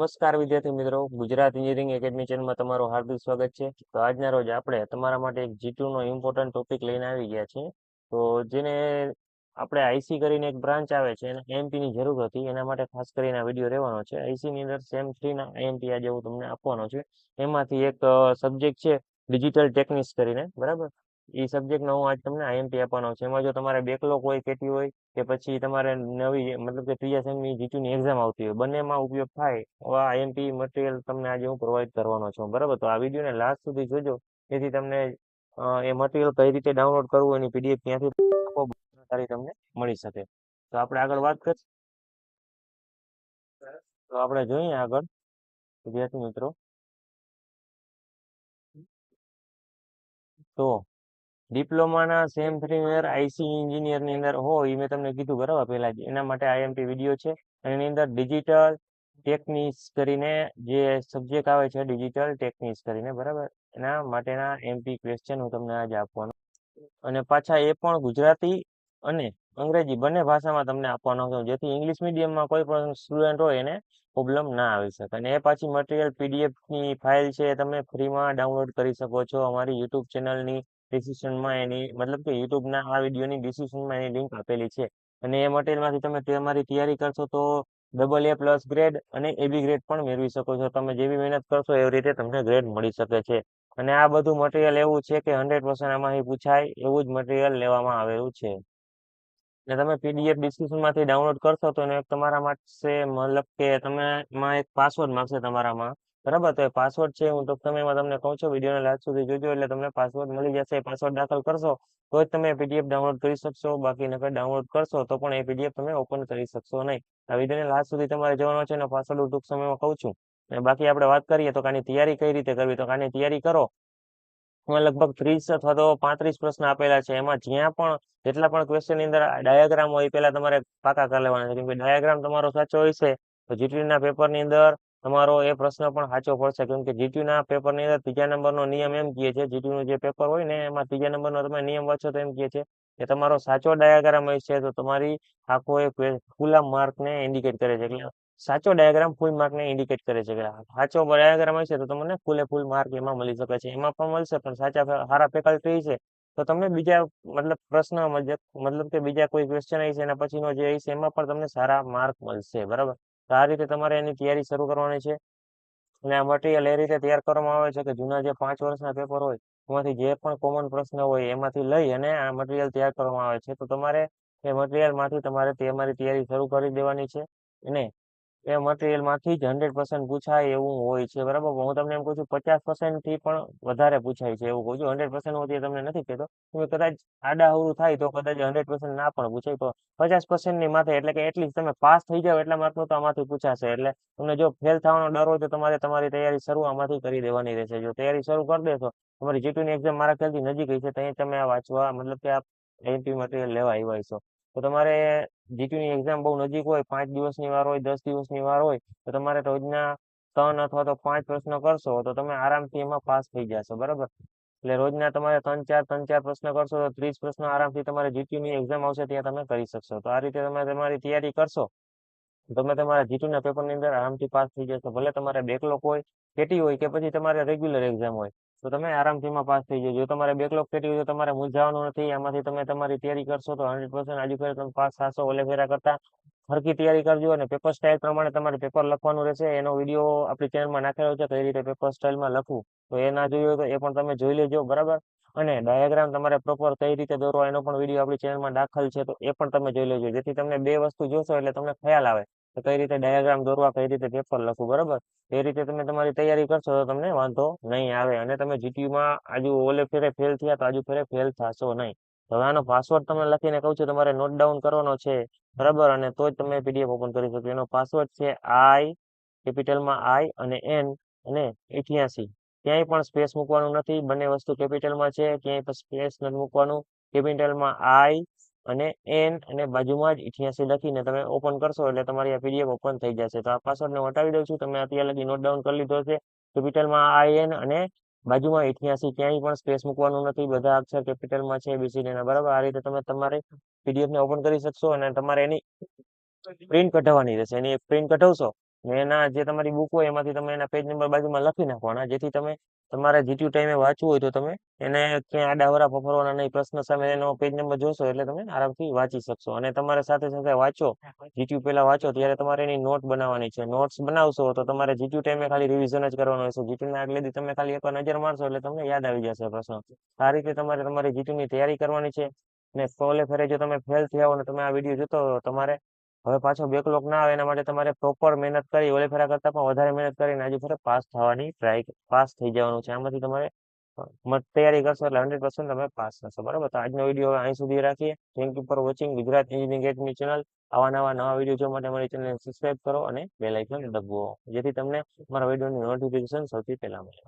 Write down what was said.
નમસ્કાર વિદ્યાર્થી મિત્રો, ગુજરાત એન્જિનિયરિંગ એકેડમી ચેનલમાં તમારું હાર્દિક સ્વાગત છે. તો આજના રોજ આપણે તમારા માટે એક G2 નો ઇમ્પોર્ટન્ટ ટોપિક લઈને આવી ગયા છે. તો જેને આપણે આઈસી કરીને એક બ્રાન્ચ આવે છે એને AMP ની જરૂર હતી, એના માટે ખાસ કરીને આ વિડીયો રહેવાનો છે. આઈસી ની અંદર સેમ 3 ના AMP આજે હું તમને આપવાનો છું. એમાંથી એક સબ્જેક્ટ છે ડિજિટલ ટેકનિક્સ કરીને, બરાબર. એ સબ્જેક્ટનો હું આજ તમને IMP આપવાનો છે. એમાં જો તમારે બેકલોગ હોય, કેટી હોય કે પછી તમારે નવી મતલબ કે ત્રીજા સેમની G2 ની એક્ઝામ આવતી હોય, બંનેમાં ઉપયોગ થાય એવા IMP મટીરિયલ તમને આજે હું પ્રોવાઈડ કરવાનો છું, બરાબર. તો આ વિડીયોને લાસ્ટ સુધી જોજો, જેથી તમને એ મટીરિયલ કઈ રીતે ડાઉનલોડ કરવું એની PDF ક્યાંથી સારી તમને મળી શકે. તો આપણે આગળ વાત કરીએ. તો આપણે જોઈએ આગળ વિદ્યાર્થી મિત્રો. તો ડિપ્લોમાના સેમ 3 ની આઈસી એન્જિનિયરની અંદર હોય એ મેં તમને કીધું બરાબર પહેલા જ, એના માટે IMP વિડીયો છે. એની અંદર ડિજિટલ ટેકનિક્સ કરીને જે સબ્જેક્ટ આવે છે, ડિજિટલ ટેકનિક્સ કરીને, બરાબર. એના માટેના MP ક્વેશ્ચન હું તમને આજે આપવાનો, અને પાછા એ પણ ગુજરાતી અને અંગ્રેજી બંને ભાષામાં તમને આપવાનો છું, જેથી ઇંગ્લિશ મીડિયમમાં કોઈ પણ સ્ટુડન્ટ હોય એને પ્રોબ્લેમ ના આવી શકે. અને એ પાછી મટીરિયલ PDF ની ફાઇલ છે, એ તમે ફ્રીમાં ડાઉનલોડ કરી શકો છો અમારી યુટ્યુબ ચેનલની ડિસ્ક્રિપ્શનમાં. એની મતલબ કે યુટ્યુબના આ વિડીયોની ડિસ્ક્રિપ્શનમાં એની લિંક આપેલી છે. અને એ મટીરિયલમાંથી તમે તમારી તૈયારી કરશો તો AA+ ગ્રેડ અને AB ગ્રેડ પણ મેળવી શકો છો. તમે જેવી મહેનત કરશો એવી રીતે તમને ગ્રેડ મળી શકે છે. અને આ બધું મટીરિયલ એવું છે કે 100% આમાંથી પૂછાય એવું જ મટીરિયલ લેવામાં આવેલું છે. ને તમે PDF ડિસ્ક્રિપ્શનમાંથી ડાઉનલોડ કરશો તો એને તમારા માટે મતલબ કે તમે એમાં એક પાસવર્ડ માંગશે તમારામાં, બરાબર. તો એ પાસવર્ડ છે હું તો તમે એમાં તમને કહું છું, વિડીયોને લાસ્ટ સુધી જોજો એટલે તમને પાસવર્ડ મળી જશે. એ પાસવર્ડ દાખલ કરશો તો જ તમે PDF ડાઉનલોડ કરી શકશો, બાકી નકર ડાઉનલોડ કરશો તો પણ એ PDF તમે ઓપન કરી શકશો નહીં. આ વિડીયોને લાસ્ટ સુધી તમારે જોવાનો છે, અને પાસવર્ડ હું ટૂંક સમયમાં કહું છું. અને બાકી આપણે વાત કરીએ તો આની તૈયારી કઈ રીતે કરવી. તો આની તૈયારી કરો, એમાં લગભગ 30 અથવા તો 35 પ્રશ્ન આપેલા છે. એમાં જ્યાં પણ જેટલા પણ ક્વેશ્ચન ની અંદર ડાયાગ્રામ હોય એ પહેલા તમારે પાકા કરી લેવાના છે, કેમ કે ડાયાગ્રામ તમારો સાચો હશે તો GTU ના પેપરની અંદર તમારો એ પ્રશ્ન પણ સાચો પડશે. કેમ કે GTU ના પેપરની અંદર ત્રીજા નંબરનો નિયમ એમ કહે છે, GTU નું જે પેપર હોય ને એમાં ત્રીજા નંબરનો તમે નિયમ વાંચો તો એમ કહે છે કે તમારો સાચો ડાયાગ્રામ હશે તો તમારી આખો એ ફૂલ માર્ક ને ઇન્ડિકેટ કરે છે. એટલે સાચો ડાયાગ્રામ ફૂલ માર્ક ને ઇન્ડિકેટ કરે છે કે સાચો ડાયાગ્રામ હશે તો તમને ફૂલ માર્ક એમાં મળી શકે છે. એમાં પણ મળશે, પણ સાચા સારા ફેકલ્ટી છે તો તમને બીજા મતલબ પ્રશ્ન મતલબ કે બીજા કોઈ ક્વેશ્ચન હશે એના પછીનો જે હશે એમાં પણ તમને સારા માર્ક મળશે, બરાબર. તો આ રીતે તમારે એની તૈયારી શરૂ કરવાની છે. અને આ મટીરિયલ એ રીતે તૈયાર કરવામાં આવે છે કે જૂના જે 5 વર્ષના પેપર હોય એમાંથી જે પણ કોમન પ્રશ્ન હોય એમાંથી લઈ અને આ મટીરિયલ તૈયાર કરવામાં આવે છે. તો તમારે એ મટીરિયલ માંથી તમારે તમારી તૈયારી શરૂ કરી દેવાની છે. અને એ મટીરિયલ માંથી જ 100% પૂછાય એવું હોય છે, બરાબર. હું તમને એમ કહું છું 50% થી પણ વધારે પૂછાય છે એવું કહું છું. 100% હું તમને નથી કહેતો, તમે કદાચ આડાઅવળું થાય તો કદાચ 100% ના પણ પૂછાય, તો 50% ની માથે એટલે કે એટલીસ્ટ તમે પાસ થઈ જાવ એટલા માર્કનું તો આમાંથી પૂછાશે. એટલે તમને જો ફેલ થવાનો ડર હોય તો તમારે તમારી તૈયારી શરૂ આમાંથી કરી દેવાની રહેશે. જો તૈયારી શરૂ કરી દેશો, તમારી GTU ની એક્ઝામ મારા ખ્યાલથી નજીક છે, ત્યાં તમે આ વાંચવા મતલબ કે આ AMP મટીરિયલ લેવા આવ્યા છો, તો તમારે GTU ની એક્ઝામ બહુ નજીક હોય, 5 દિવસની વાર હોય, 10 દિવસની વાર હોય, તો તમારે રોજના 3 અથવા તો 5 પ્રશ્નો કરશો તો તમે આરામથી એમાં પાસ થઈ જશો, બરાબર. એટલે રોજના તમારે 3-4 પ્રશ્ન કરશો તો 30 પ્રશ્નો આરામથી તમારે GTU ની એક્ઝામ આવશે ત્યાં તમે કરી શકશો. તો આ રીતે તમે તમારી તૈયારી કરશો, તમે તમારા GTU ના પેપરની અંદર આરામથી પાસ થઈ જશો. ભલે તમારે બેકલોગ હોય, કેટી હોય કે પછી તમારે રેગ્યુલર એક્ઝામ હોય, તો તમે આરામથી એમાં પાસ થઈ જજો. જો તમારે બેકલોગ કેટી હોય તો તમારે મૂંઝાવાનું નથી. આમાંથી તમે તમારી તૈયારી કરશો તો 100% આજુ ફેરે તમે પાસ થશો. ઓલે ફેરા કરતા સરખી તૈયારી કરજો, અને પેપર સ્ટાઇલ પ્રમાણે તમારે પેપર લખવાનું રહેશે. એનો વિડીયો આપણી ચેનલમાં નાખેલો છે, કઈ રીતે પેપર સ્ટાઇલમાં લખવું. તો એ ના જોયું હોય તો એ પણ તમે જોઈ લેજો, બરાબર. અને ડાયાગ્રામ તમારે પ્રોપર કઈ રીતે દોરવા એનો પણ વિડીયો આપણી ચેનલમાં દાખલ છે, તો એ પણ તમે જોઈ લેજો. જેથી તમને બે વસ્તુ જોશો એટલે તમને ખ્યાલ આવે તો કઈ રીતે ડાયાગ્રામ દોરવા, કઈ રીતે પેપર લખવું, બરાબર. એ રીતે તમે તમારી તૈયારી કરશો તો તમને વાંધો નહીં આવે, અને તમે GTUમાં આજુ ઓલે ફેરે ફેલ થયા તો આજુ ફેરે ફેલ થશો નહીં. હવે આનો પાસવર્ડ તમને લખીને કહું છું, તમારે નોટ ડાઉન કરવાનો છે, બરાબર. અને તો જ તમે PDF ઓપન કરી શકો. એનો પાસવર્ડ છે કેપિટલમાં I અને N અને 88. ક્યાંય પણ સ્પેસ મૂકવાનું નથી, બંને વસ્તુ કેપિટલમાં છે, ક્યાંય પણ સ્પેસ નથી મૂકવાનું. કેપિટલમાં I અને N અને બાજુમાં જ 88 લખીને તમે ઓપન કરશો એટલે તમારી આ PDF ઓપન થઈ જશે. તો આ પાસવર્ડ ને હટાવી દઉં છું, તમે અત્યારે લગી નોટ ડાઉન કરી લીધો છે. કેપિટલમાં IN અને બાજુમાં 88, ક્યાંય પણ સ્પેસ મૂકવાનું નથી, બધા અક્ષર કેપિટલમાં છે, ABCD ના, બરાબર. આ રીતે તમે તમારે PDF ને ઓપન કરી શકશો, અને તમારે એની પ્રિન્ટ કઢાવવાની રહેશે. એની પ્રિન્ટ કઢાવશો ને એના જે તમારી બુક હોય એમાંથી તમે એના પેજ નંબર બાજુમાં લખી નાખવાના, જેથી તમે તમારે જીટીયુ ટાઈમે વાંચવું હોય તો તમે એને ક્યાંય આડાવરા ફફરવાના નહીં, પ્રશ્ન સામે એનો પેજ નંબર જોશો એટલે તમે આરામથી વાંચી શકશો. અને તમારે સાથે સાથે વાંચો, જીટીયુ પહેલા વાંચો ત્યારે તમારે એની નોટ બનાવવાની છે. નોટ્સ બનાવશો તો તમારે જીટીયુ ટાઈમે ખાલી રિવિઝન જ કરવાનું રહેશે. જીટીયુ ના આગલે દી તમે ખાલી એકવાર નજર મારશો એટલે તમને યાદ આવી જશે પ્રશ્ન. આ રીતે તમારે તમારી જીટીયુની તૈયારી કરવાની છે. ને ઓલે ફેરે જો તમે ફેલ થયા હો ને તમે આ વિડીયો જોતો હો તો તમારે હવે પાછો બેકલોગ ના આવે એના માટે તમારે પ્રોપર મહેનત કરી, ઓલે ફેરા કરતા પણ વધારે મહેનત કરીને આજે ફેરે પાસ થવાની પાસ થઈ જવાનું છે. આમાંથી તમારે તૈયારી કરશો એટલે 100% તમે પાસ થશો. બરાબર, તો આજનો વિડીયો હવે અહીં સુધી રાખીએ. Thank you for watching Gujarat engineering academy channel. આવા નવા વિડીયો જોવા માટે અમારી ચેનલને સબસ્ક્રાઇબ કરો અને બેલ આઇકન દબાવો, જેથી તમને મારા વિડીયોની નોટિફિકેશન સૌથી પહેલા મળે.